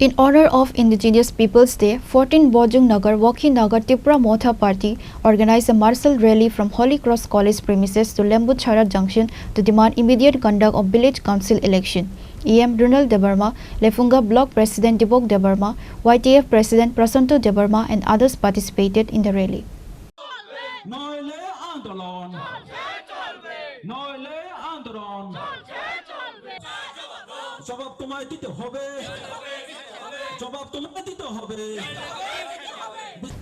In honor of Indigenous Peoples Day, 14 Budhjungnagar Nagar Tripura Motha Party organized a martial rally from Holy Cross College premises to Budhjungnagar Junction to demand immediate conduct of village council election. EM Ronald Debarma, Lefunga Block President Dibok Debarma, YTF President Prasanto Debarma and others participated in the rally.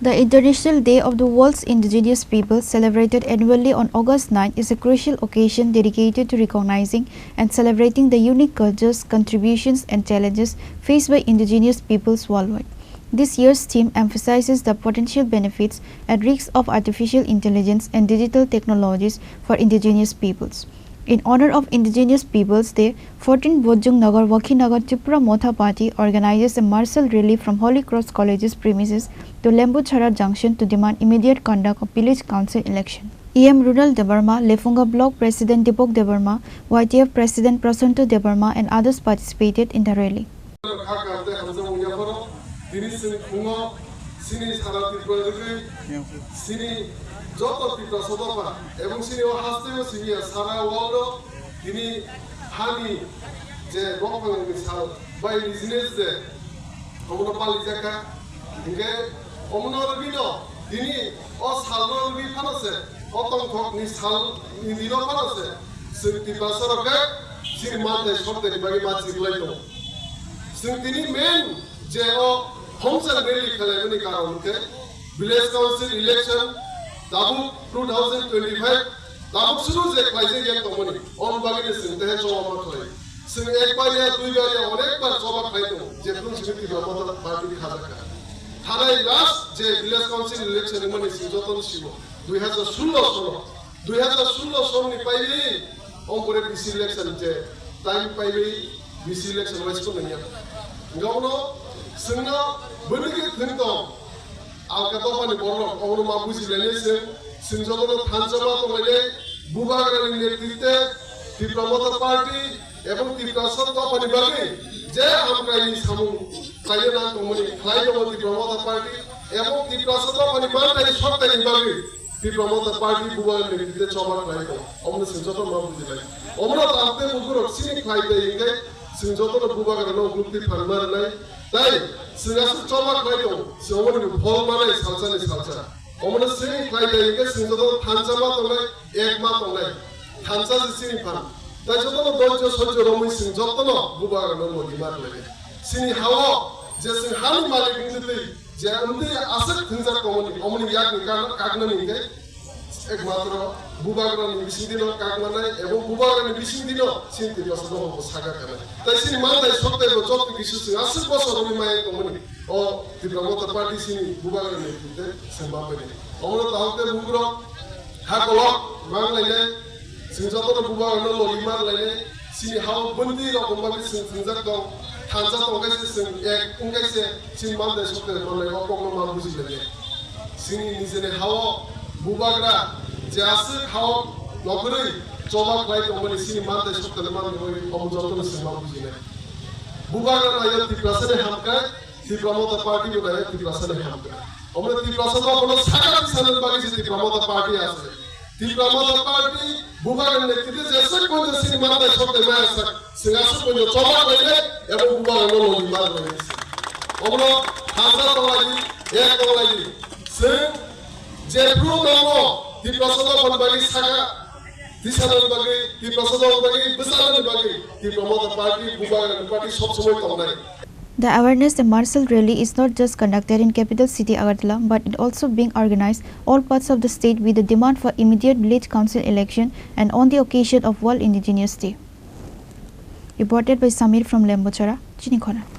The International Day of the World's Indigenous Peoples, celebrated annually on August 9, is a crucial occasion dedicated to recognizing and celebrating the unique cultures, contributions and challenges faced by indigenous peoples worldwide. This year's theme emphasizes the potential benefits and risks of artificial intelligence and digital technologies for indigenous peoples. In honor of Indigenous Peoples Day, 14 Budhjungnagar Nagar Tripura Motha Party organizes a martial rally from Holy Cross College's premises to Budhjungnagar Junction to demand immediate conduct of village council election. EM Ronald Debarma, Lefunga Block President Dibok Debarma, YTF President Prasanto Debarma and others participated in the rally. যত ত্রিপুরা সদবা এবং সিনি ও হাসতেও সিনি সারা world তিনি হানি যে রকম মিসাল by business যে অমন পালি জায়গা ইনকে অমনর বিনো তিনি ও সালর বি ফানছে অতম ঠক নি সাল নিদির ফানছে সিনি ত্রিপুরা সরকে সিনি মাতে সরতে বাকি মাছি লাইতো সিনি তিনি মেন যে ও হোমসেল রেলি খেলাইনি কারণকে village council election Dabu 2025 Dabu शुरू से क्लाइसे गेम तो मनी ऑन बागी ने सिंते हैं चौबा पर क्लाई सिंग एक बार या दो बार या और एक बार चौबा क्लाई तो जेपलुन सिंती बाबा पार्टी खा सकता थाना लास्ट जे विलेज काउंसिल इलेक्शन में मनी सिंह जोतन शिवो 2016 सोम नि पाइली ओम पूरे बीसी इलेक्शन जे टाइम पाइली बीसी इलेक्शन वाइस को नहीं है गाउनो सिंह बनेके दिन तो Alkatopani borok onu mabuji lenese sinjono thanchama tongale bubagrani netrite Tripura party এবং Tripura Topani bagi je amkai samu kayena tongoni khlaidamo Tripura party এবং Tripura Topani mantai sortai bagi Tripura party bubagrani netrite choba khlaido omno sinjono mabuji lai omno tamte buguro sini khlaide ingai sinjono bubagrano gupti farmar lai তাই সিঙ্গাস চমা খাইতো সিওমনি ফল মানে সালসানি salsa ওমনে Singh খাইতে ইকে সিংজত থানসামা তলে এক মা তলে থানসা সিনি fun তাই যতন দজ্জ সহ্য রমি সিং যতন বুবাগ নমো দিমার লাগে সিনি হাওয়া যে সিং হানি মালিক নিতে যে উন্দি আসক থিনসা কমনি ওমনি ইয়াক নিকান কাগননি ইকে একমাত্র বুবাগরানি বিসিদিনো কাগমানাই এবং বুবাগরানি বিসিদিনো সিনতি বসদ হবো সাগা কানে তাই সিনি মানদাই সত্তাই যত কিছু সিং আসক বছর রমি মাই কমনি ও Tripura party সিনি বুবাগরানি দিতে সম্ভাবনা আমরা তাহতে বুগরো হাকল বাংলাইলে সিং যত বুবাগরানি ললিমার লাইলে সিনি হাও বন্দি রকম ভাবে সিং সিংজাক দং থানজা তংগাইছে সিং এক উঙ্গাইছে সিং মানদাই সত্তাই বলাই অপগ্ন মান বুঝিলে সিনি নিজেনে হাও বুবাগরা যে আছে খাও লগরে চমা খাই তোমনি সিনি মানতে সত্তরে মান হই অমজতন সিমা বুঝিনে বুবাগরা আইয়া Tripura হামকা Tripura পার্টি বলে Tripura হামকা আমরা Tripura বলো সারা সালের বাকি যে Tripura পার্টি আছে Tripura পার্টি বুবাগরা নেতৃত্বে যে সব কোন সিনি মানতে সত্তরে মান আছে সিঙ্গাস কোন চমা কইলে এবং বুবাগরা ললি মার হইছে আমরা হাজার তলাজি এক তলাজি সে যে প্রোগ্রামও Tripura bagi saga disalan bagi Tripura bagi besalan bagi Tripura party bubagan party sob somoy tongnai. The awareness the martial rally is not just conducted in capital city Agartala but it also being organized all parts of the state with the demand for immediate village council election and on the occasion of World Indigenous Day. Reported by Samir from Chini, Khorang.